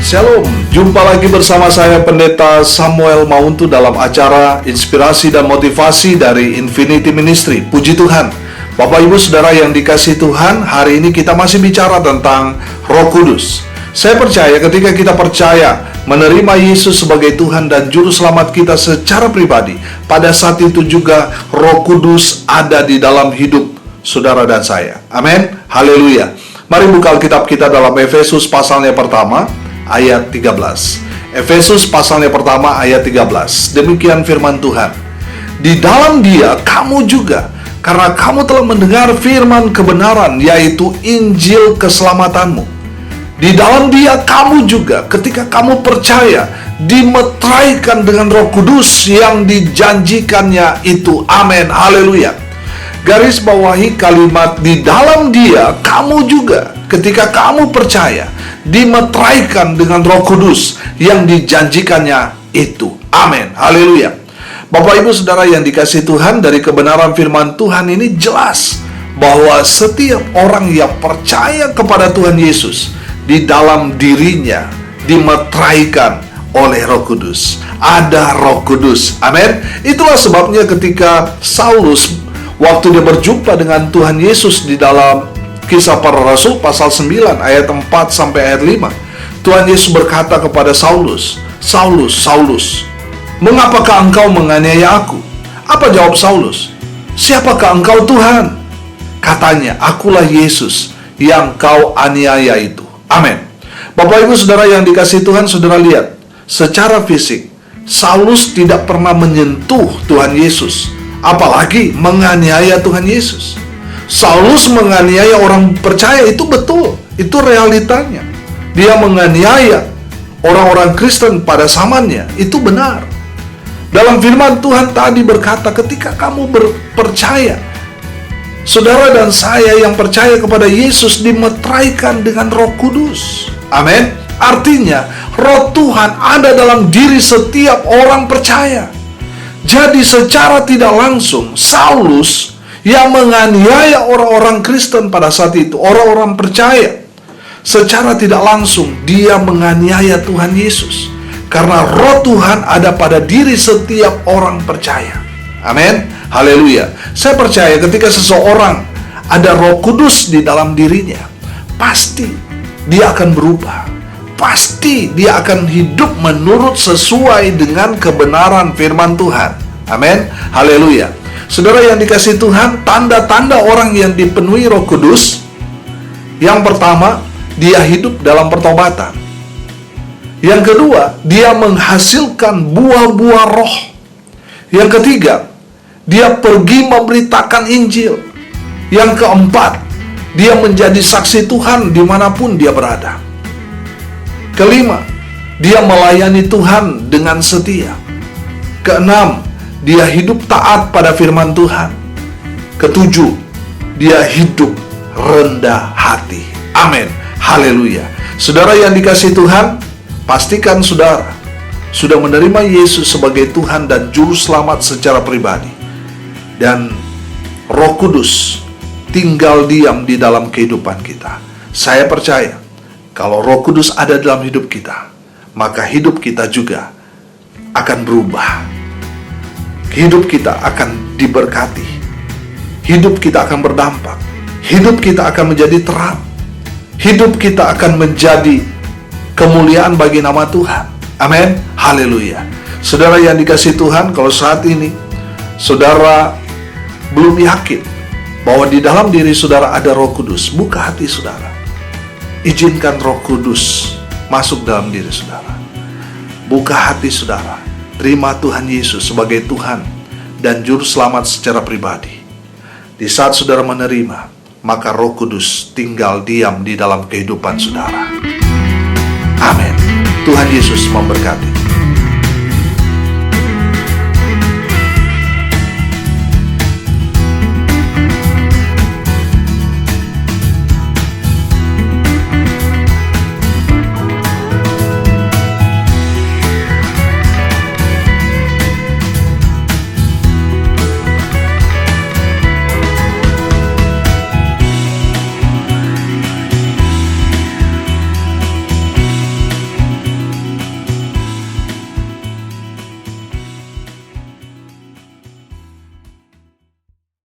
Shalom, jumpa lagi bersama saya Pendeta Samuel Mauntu dalam acara Inspirasi dan Motivasi dari Infinity Ministry. Puji Tuhan, Bapak Ibu Saudara yang dikasihi Tuhan, hari ini kita masih bicara tentang Roh Kudus. Saya percaya ketika kita percaya menerima Yesus sebagai Tuhan dan Juru Selamat kita secara pribadi, pada saat itu juga Roh Kudus ada di dalam hidup saudara dan saya. Amin, haleluya. Mari buka Alkitab kita dalam Efesus pasalnya pertama, ayat 13. Efesus pasalnya pertama ayat 13. Demikian firman Tuhan. Di dalam Dia kamu juga, karena kamu telah mendengar firman kebenaran, yaitu Injil keselamatanmu. Di dalam Dia kamu juga, ketika kamu percaya, dimeteraikan dengan Roh Kudus yang dijanjikannya itu. Amin, haleluya. Garis bawahi kalimat di dalam Dia kamu juga, ketika kamu percaya, dimeteraikan dengan Roh Kudus yang dijanjikannya itu. Amin, haleluya. Bapak Ibu Saudara yang dikasihi Tuhan, dari kebenaran firman Tuhan ini jelas bahwa setiap orang yang percaya kepada Tuhan Yesus, di dalam dirinya dimeteraikan oleh Roh Kudus. Ada Roh Kudus. Amin. Itulah sebabnya ketika Saulus, waktu dia berjumpa dengan Tuhan Yesus di dalam Kisah Para Rasul pasal 9 ayat 4 sampai ayat 5, Tuhan Yesus berkata kepada Saulus, "Saulus, Saulus, mengapakah engkau menganiaya aku?" Apa jawab Saulus? "Siapakah engkau Tuhan?" Katanya, "Akulah Yesus yang kau aniaya itu." Amin. Bapak Ibu Saudara yang dikasihi Tuhan, saudara lihat, secara fisik Saulus tidak pernah menyentuh Tuhan Yesus, apalagi menganiaya Tuhan Yesus. Saulus menganiaya orang percaya, itu betul, itu realitanya. Dia menganiaya orang-orang Kristen pada zamannya, itu benar. Dalam firman Tuhan tadi berkata, ketika kamu percaya, saudara dan saya yang percaya kepada Yesus dimeteraikan dengan Roh Kudus. Amin. Artinya, Roh Tuhan ada dalam diri setiap orang percaya. Jadi secara tidak langsung, Saulus yang menganiaya orang-orang Kristen pada saat itu, orang-orang percaya, secara tidak langsung dia menganiaya Tuhan Yesus, karena Roh Tuhan ada pada diri setiap orang percaya. Amin, haleluya. Saya percaya ketika seseorang ada Roh Kudus di dalam dirinya, pasti dia akan berubah, pasti dia akan hidup menurut sesuai dengan kebenaran firman Tuhan. Amin, haleluya. Saudara yang dikasihi Tuhan, tanda-tanda orang yang dipenuhi Roh Kudus, yang pertama, dia hidup dalam pertobatan. Yang kedua, dia menghasilkan buah-buah roh. Yang ketiga, dia pergi memberitakan Injil. Yang keempat, dia menjadi saksi Tuhan dimanapun dia berada. Kelima, dia melayani Tuhan dengan setia. Keenam, dia hidup taat pada firman Tuhan. Ketujuh, dia hidup rendah hati. Amin, haleluya. Saudara yang dikasihi Tuhan, pastikan saudara sudah menerima Yesus sebagai Tuhan dan Juru Selamat secara pribadi, dan Roh Kudus tinggal diam di dalam kehidupan kita. Saya percaya kalau Roh Kudus ada dalam hidup kita, maka hidup kita juga akan berubah. Hidup kita akan diberkati, hidup kita akan berdampak, hidup kita akan menjadi terang, hidup kita akan menjadi kemuliaan bagi nama Tuhan. Amin, haleluya. Saudara yang dikasihi Tuhan, kalau saat ini saudara belum yakin bahwa di dalam diri saudara ada Roh Kudus, buka hati saudara, izinkan Roh Kudus masuk dalam diri saudara. Buka hati saudara, terima Tuhan Yesus sebagai Tuhan dan Juru Selamat secara pribadi. Di saat saudara menerima, maka Roh Kudus tinggal diam di dalam kehidupan saudara. Amin. Tuhan Yesus memberkati.